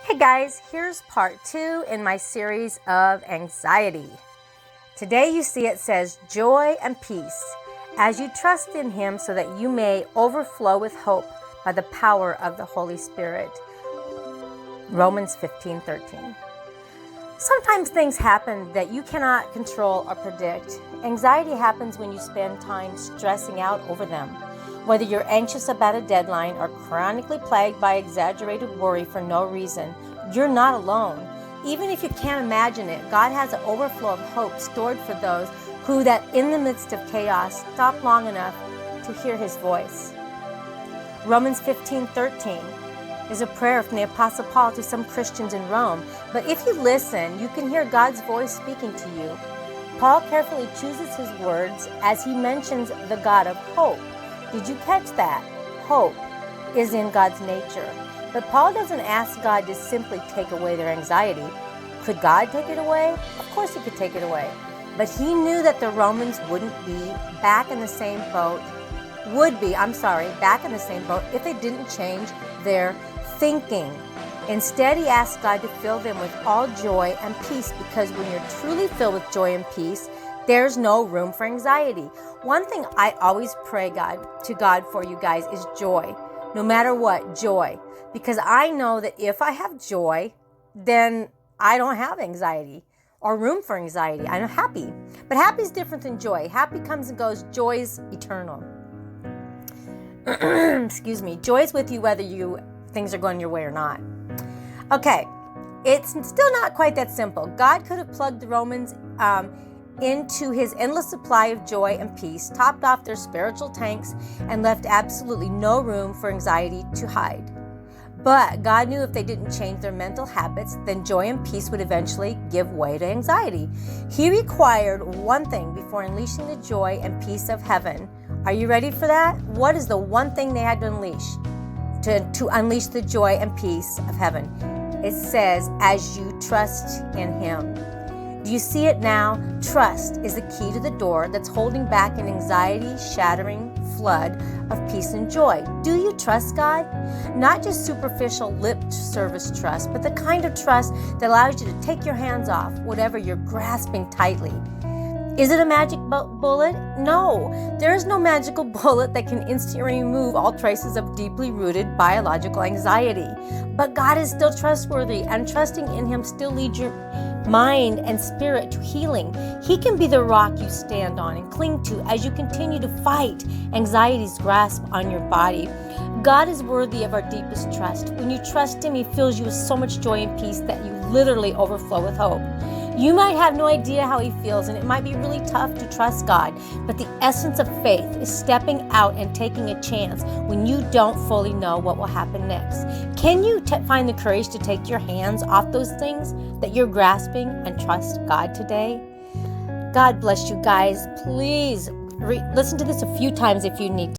Hey guys, here's part 2 in my series of anxiety. Today you see it says joy and peace as you trust in Him so that you may overflow with hope by the power of the Holy Spirit. Romans 15:13. Sometimes things happen that you cannot control or predict. Anxiety happens when you spend time stressing out over them. Whether you're anxious about a deadline or chronically plagued by exaggerated worry for no reason, you're not alone. Even if you can't imagine it, God has an overflow of hope stored for those who that in the midst of chaos stop long enough to hear His voice. Romans 15:13 is a prayer from the Apostle Paul to some Christians in Rome. But if you listen, you can hear God's voice speaking to you. Paul carefully chooses his words as he mentions the God of hope. Did you catch that? Hope is in God's nature. But Paul doesn't ask God to simply take away their anxiety. Could God take it away? Of course He could take it away. But he knew that the Romans wouldn't be back in the same boat if they didn't change their thinking. Instead, he asked God to fill them with all joy and peace, because when you're truly filled with joy and peace, there's no room for anxiety. One thing I always pray to God for, you guys, is joy. No matter what, joy. Because I know that if I have joy, then I don't have anxiety or room for anxiety. I'm happy. But happy is different than joy. Happy comes and goes. Joy is eternal. Excuse me. Joy is with you whether things are going your way or not. Okay. It's still not quite that simple. God could have plugged the Romans into His endless supply of joy and peace, topped off their spiritual tanks, and left absolutely no room for anxiety to hide. But God knew if they didn't change their mental habits, then joy and peace would eventually give way to anxiety. He required one thing before unleashing the joy and peace of heaven. Are you ready for that? What is the one thing they had to unleash to unleash the joy and peace of heaven? It says, as you trust in Him. Do you see it now? Trust is the key to the door that's holding back an anxiety-shattering flood of peace and joy. Do you trust God? Not just superficial lip service trust, but the kind of trust that allows you to take your hands off whatever you're grasping tightly. Is it a magic bullet? No, there is no magical bullet that can instantly remove all traces of deeply rooted biological anxiety. But God is still trustworthy, and trusting in Him still leads your mind and spirit to healing. He can be the rock you stand on and cling to as you continue to fight anxiety's grasp on your body. God is worthy of our deepest trust. When you trust Him, He fills you with so much joy and peace that you literally overflow with hope. You might have no idea how He feels, and it might be really tough to trust God, but the essence of faith is stepping out and taking a chance when you don't fully know what will happen next. Can you find the courage to take your hands off those things that you're grasping and trust God today? God bless you guys. Please listen to this a few times if you need to.